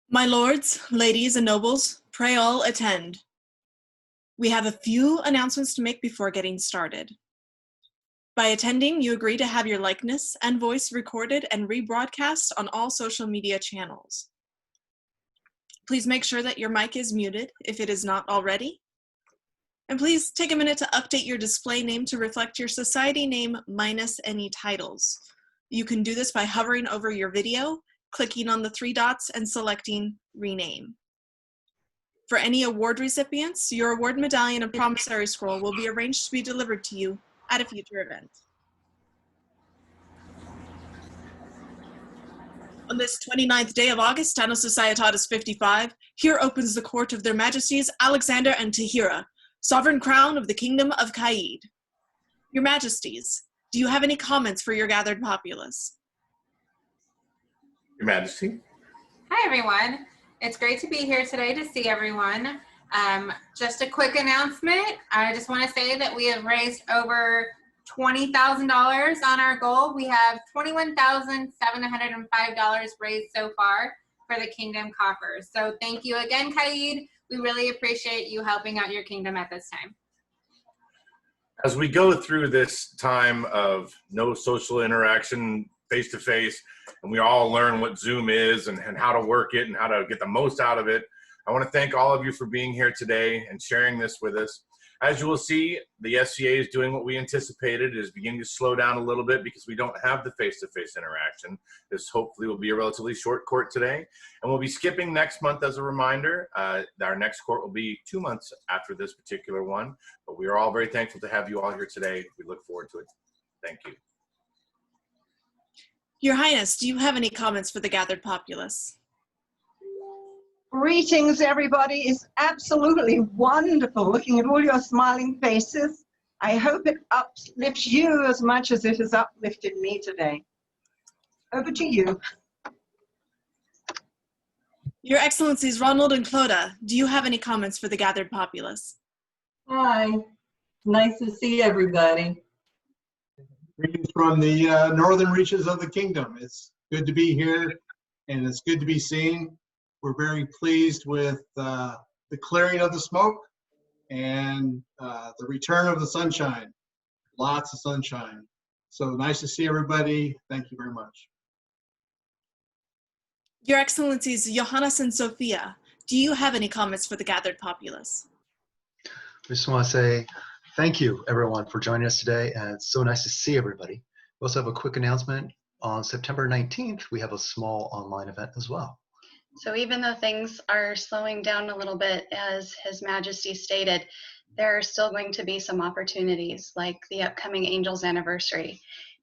My lords, ladies, and nobles, pray all attend. We have a few announcements to make before getting started. By attending, you agree to have your likeness and voice recorded and rebroadcast on all social media channels. Please make sure that your mic is muted if it is not already. And please take a minute to update your display name to reflect your society name minus any titles. You can do this by hovering over your video, clicking on the three dots, and selecting Rename. For any award recipients, your award medallion and promissory scroll will be arranged to be delivered to you at a future event. On this 29th day of August, Anno Societatis 55, here opens the court of their Majesties Alexander and Tahira, Sovereign Crown of the Kingdom of Caid. Your Majesties, do you have any comments for your gathered populace? Your Majesty. Hi, everyone. It's great to be here today to see everyone. Just a quick announcement. I just want to say that we have raised over $20,000 on our goal. We have $21,705 raised so far for the Kingdom coffers. So thank you again, Caid. We really appreciate you helping out your kingdom at this time. As we go through this time of no social interaction face-to-face, and we all learn what Zoom is and how to work it and how to get the most out of it, I want to thank all of you for being here today and sharing this with us. As you will see, the SCA is doing what we anticipated. It is beginning to slow down a little bit because we don't have the face-to-face interaction. This hopefully will be a relatively short court today. And we'll be skipping next month as a reminder. Our next court will be 2 months after this particular one. But we are all very thankful to have you all here today. We look forward to it. Thank you. Your Highness, do you have any comments for the gathered populace? Greetings, everybody. It's absolutely wonderful looking at all your smiling faces. I hope it uplifts you as much as it has uplifted me today. Over to you. Your Excellencies Ronald and Clodagh, do you have any comments for the gathered populace? Hi, nice to see everybody. Greetings from the northern reaches of the kingdom. It's good to be here and it's good to be seen. We're very pleased with the clearing of the smoke and the return of the sunshine. Lots of sunshine. So nice to see everybody. Thank you very much. Your Excellencies Johannes and Sophia, do you have any comments for the gathered populace? I just want to say thank you, everyone, for joining us today, and it's so nice to see everybody. We also have a quick announcement. On September 19th, we have a small online event as well. So even though things are slowing down a little bit, as His Majesty stated, there are still going to be some opportunities like the upcoming Angels Anniversary.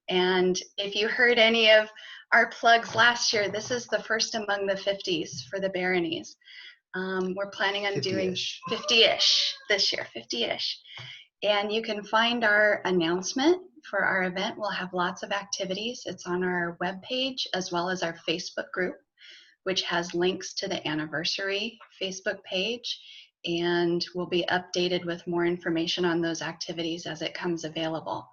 And if you heard any of our plugs last year, this is the first among the 50s for the baronies. We're planning on doing 50-ish this year, 50-ish. And you can find our announcement for our event. We'll have lots of activities. It's on our webpage as well as our Facebook group, which has links to the anniversary Facebook page, and will be updated with more information on those activities as it comes available.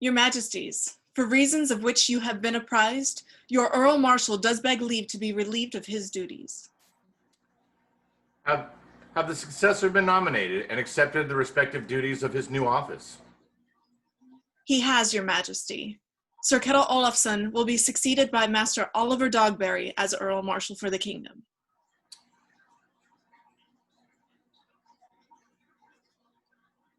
Your Majesties, for reasons of which you have been apprised, your Earl Marshal does beg leave to be relieved of his duties. Have the successor been nominated and accepted the respective duties of his new office? He has, Your Majesty. Sir Kettle Olafson will be succeeded by Master Oliver Dogberry as Earl Marshal for the Kingdom.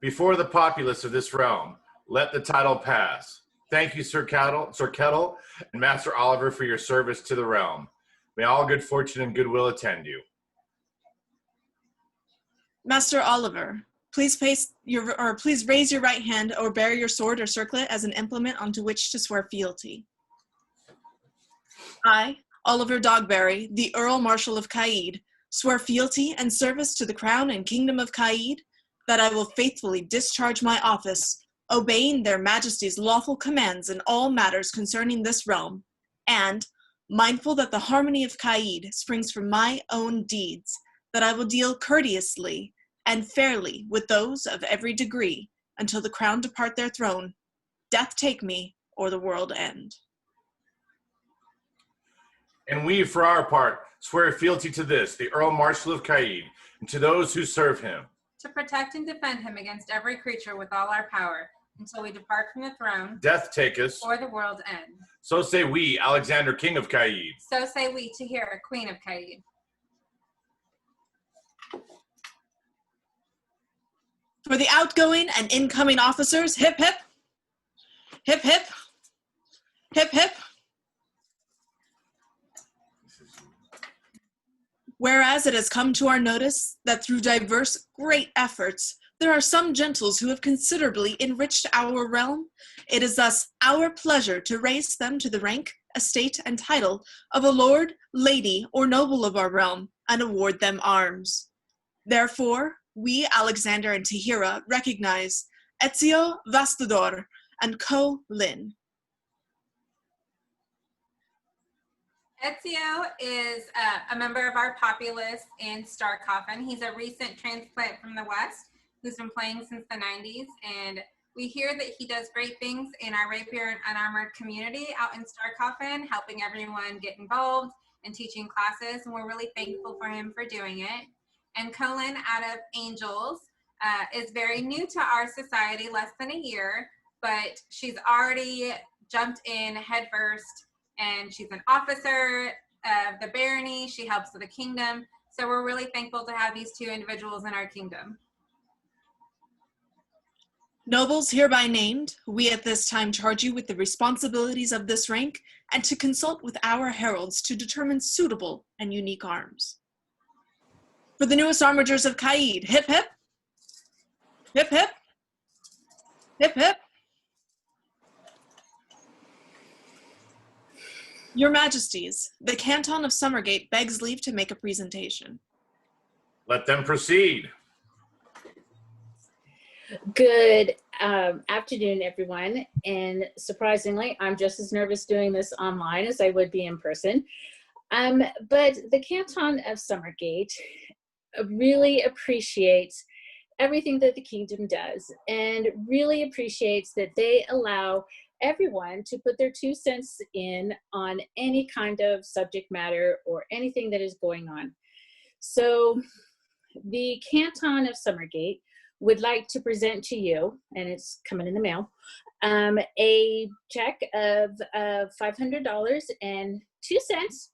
Before the populace of this realm, let the title pass. Thank you, Sir Kettle, and Master Oliver, for your service to the realm. May all good fortune and goodwill attend you. Master Oliver, please raise your right hand or bear your sword or circlet as an implement onto which to swear fealty. I, Oliver Dogberry, the Earl Marshal of Caid, swear fealty and service to the Crown and Kingdom of Caid, that I will faithfully discharge my office, obeying their Majesties' lawful commands in all matters concerning this realm, and, mindful that the harmony of Caid springs from my own deeds, that I will deal courteously and fairly with those of every degree, until the crown depart their throne, death take me, or the world end. And we, for our part, swear fealty to this, the Earl Marshal of Caid, and to those who serve him, to protect and defend him against every creature with all our power, until we depart from the throne, death take us, or the world end. So say we, Alexander, King of Caid. So say we, Tahira, Queen of Caid. For the outgoing and incoming officers, hip hip, hip hip, hip hip. Whereas it has come to our notice that through diverse great efforts, there are some gentles who have considerably enriched our realm, it is thus our pleasure to raise them to the rank, estate, and title of a lord, lady, or noble of our realm, and award them arms. Therefore, we, Alexander and Tahira, recognize Ezio Vastador and Co. Lin. Ezio is a member of our populace in Star Coffin. He's a recent transplant from the West who's been playing since the 90s, and we hear that he does great things in our Rapier and Unarmored community out in Star Coffin, helping everyone get involved and teaching classes, and we're really thankful for him for doing it. And Colin out of Angels is very new to our society, less than a year, but she's already jumped in headfirst, and she's an officer of the barony. She helps with the kingdom. So we're really thankful to have these two individuals in our kingdom. Nobles hereby named, we at this time charge you with the responsibilities of this rank and to consult with our heralds to determine suitable and unique arms. For the newest armigers of Caid, hip hip, hip hip, hip hip. Your Majesties, the Canton of Summergate begs leave to make a presentation. Let them proceed. Good afternoon, everyone. And surprisingly, I'm just as nervous doing this online as I would be in person. But the Canton of Summergate really appreciates everything that the kingdom does, and really appreciates that they allow everyone to put their 2 cents in on any kind of subject matter or anything that is going on. So the Canton of Summergate would like to present to you, and it's coming in the mail, a check of $500 and 2 cents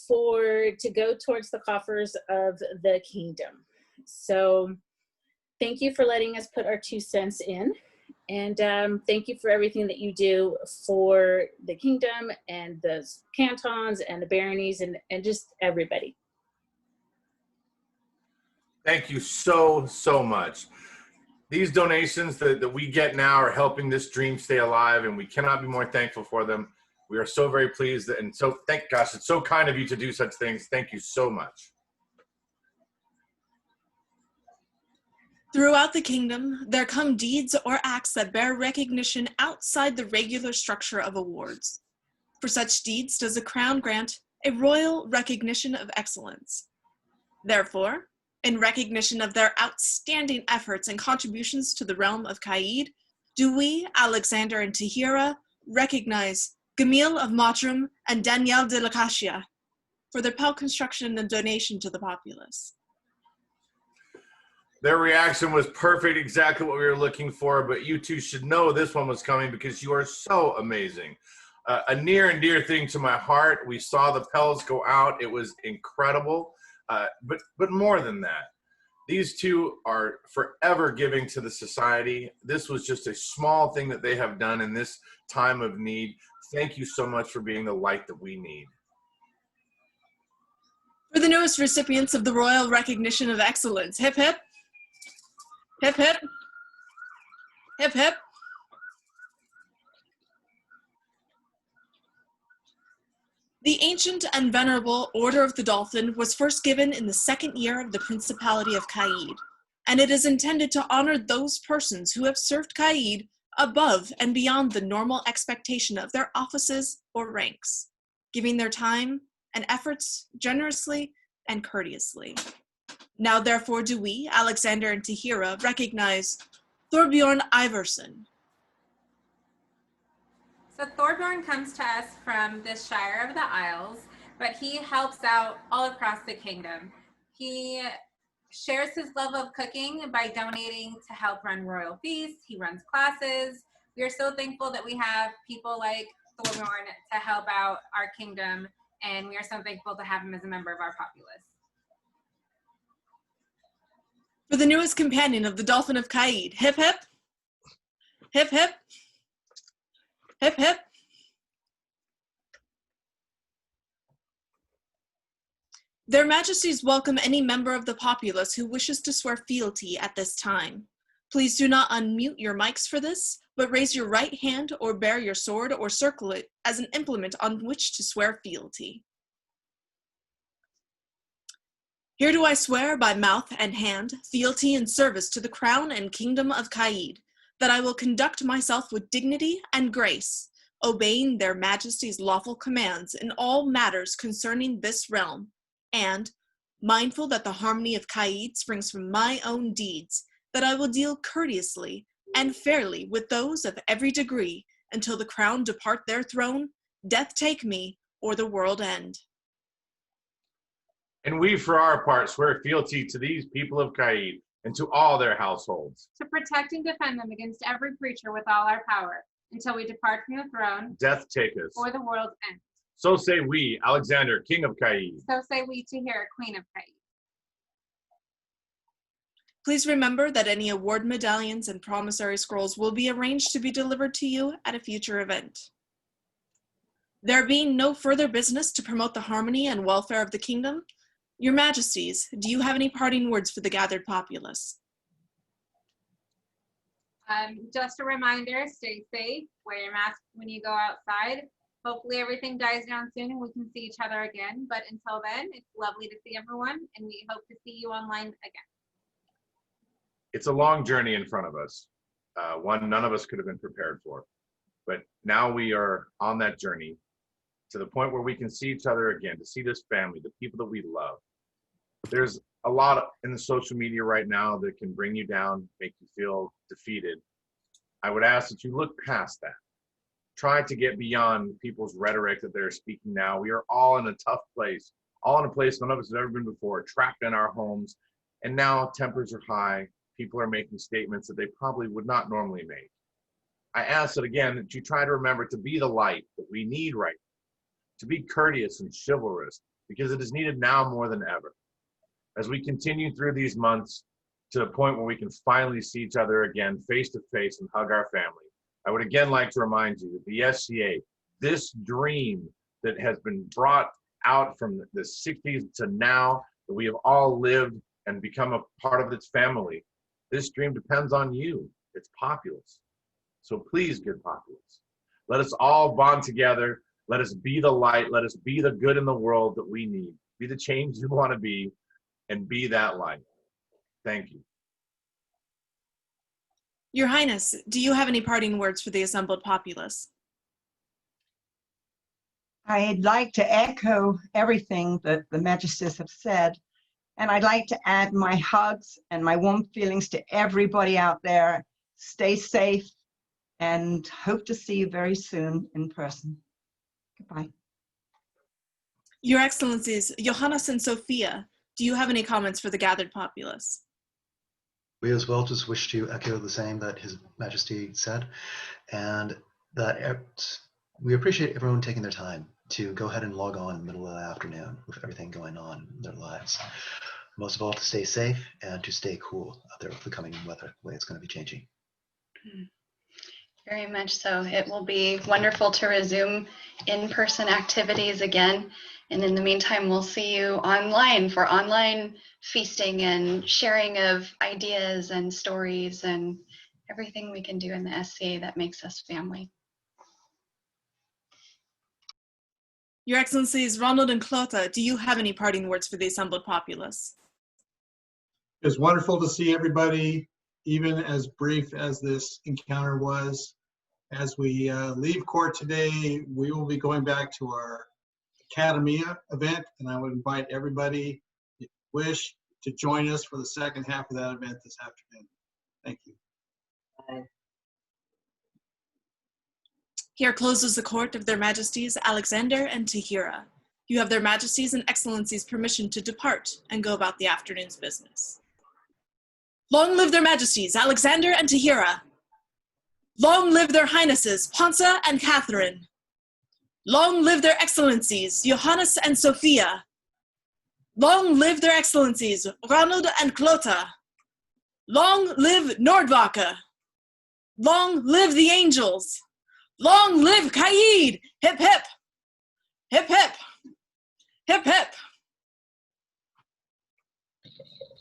to go towards the coffers of the kingdom. So thank you for letting us put our 2 cents in. And thank you for everything that you do for the kingdom and the cantons and the baronies and just everybody. Thank you so, so much. These donations that we get now are helping this dream stay alive, and we cannot be more thankful for them. We are so very pleased, and so thank gosh, it's so kind of you to do such things. Thank you so much. Throughout the kingdom, there come deeds or acts that bear recognition outside the regular structure of awards. For such deeds does the Crown grant a royal recognition of excellence. Therefore, in recognition of their outstanding efforts and contributions to the realm of Caid, do we, Alexander and Tahira, recognize Gamil of Mottram and Danielle de Lacacia for their pell construction and donation to the populace. Their reaction was perfect, exactly what we were looking for, but you two should know this one was coming because you are so amazing. A near and dear thing to my heart. We saw the pels go out. It was incredible. But more than that, these two are forever giving to the society. This was just a small thing that they have done in this time of need. Thank you so much for being the light that we need. For the newest recipients of the Royal Recognition of Excellence, hip hip, hip hip, hip hip. The ancient and venerable Order of the Dolphin was first given in the 2nd year of the Principality of Caid, and it is intended to honor those persons who have served Caid above and beyond the normal expectation of their offices or ranks, giving their time and efforts generously and courteously. Now therefore do we, Alexander and Tahira, recognize Thorbjorn Iverson. So Thorbjorn comes to us from the Shire of the Isles, but he helps out all across the kingdom. He shares his love of cooking by donating to help run royal feasts. He runs classes. We are so thankful that we have people like Thorbjorn to help out our kingdom, and we are so thankful to have him as a member of our populace. For the newest companion of the Dolphin of Caid, hip hip, hip hip, hip hip. Their Majesties welcome any member of the populace who wishes to swear fealty at this time. Please do not unmute your mics for this, but raise your right hand or bear your sword or circle it as an implement on which to swear fealty. Here do I swear by mouth and hand, fealty and service to the crown and kingdom of Caid, that I will conduct myself with dignity and grace, obeying their Majesties' lawful commands in all matters concerning this realm, and, mindful that the harmony of Caid springs from my own deeds, that I will deal courteously and fairly with those of every degree until the crown depart their throne, death take me, or the world end. And we, for our part, swear fealty to these people of Caid and to all their households. To protect and defend them against every creature with all our power, until we depart from the throne, Death take us. or the world's end. So say we, Alexander, King of Caid. So say we, Tahira, Queen of Caid. Please remember that any award medallions and promissory scrolls will be arranged to be delivered to you at a future event. There being no further business to promote the harmony and welfare of the kingdom, Your Majesties, do you have any parting words for the gathered populace? Just a reminder, stay safe, wear your mask when you go outside. Hopefully everything dies down soon and we can see each other again. But until then, it's lovely to see everyone, and we hope to see you online again. It's a long journey in front of us, one none of us could have been prepared for. But now we are on that journey to the point where we can see each other again, to see this family, the people that we love. There's a lot in the social media right now that can bring you down, make you feel defeated. I would ask that you look past that. Try to get beyond people's rhetoric that they're speaking now. We are all in a tough place, all in a place none of us have ever been before, trapped in our homes. And now tempers are high. People are making statements that they probably would not normally make. I ask that again, that you try to remember to be the light that we need right now, to be courteous and chivalrous, because it is needed now more than ever. As we continue through these months to the point where we can finally see each other again face to face and hug our family, I would again like to remind you that the SCA, this dream that has been brought out from the 60s to now, that we have all lived and become a part of its family, this dream depends on you. It's populace. So please, good populace, let us all bond together. Let us be the light. Let us be the good in the world that we need. Be the change you want to be, and be that light. Thank you. Your Highness, do you have any parting words for the assembled populace? I'd like to echo everything that the Majesties have said, and I'd like to add my hugs and my warm feelings to everybody out there. Stay safe, and hope to see you very soon in person. Goodbye. Your Excellencies, Johannes and Sophia, do you have any comments for the gathered populace? We as well just wish to echo the same that His Majesty said, and that we appreciate everyone taking their time to go ahead and log on in the middle of the afternoon with everything going on in their lives. Most of all, to stay safe and to stay cool out there with the coming weather, the way it's going to be changing. Very much so. It will be wonderful to resume in-person activities again. And in the meantime, we'll see you online for online feasting and sharing of ideas and stories and everything we can do in the SCA that makes us family. Your Excellencies, Ronald and Clota, do you have any parting words for the assembled populace? It's wonderful to see everybody, even as brief as this encounter was. As we leave court today, we will be going back to our Academia event, and I would invite everybody, if you wish, to join us for the second half of that event this afternoon. Thank you. Here closes the court of their Majesties Alexander and Tahira. You have their Majesties and Excellencies' permission to depart and go about the afternoon's business. Long live their Majesties Alexander and Tahira. Long live their Highnesses Pansa and Katherine. Long live their Excellencies Johannes and Sophia. Long live their Excellencies Ronald and Clota. Long live Nordvaka. Long live the angels. Long live Caid! Hip hip! Hip hip! Hip hip!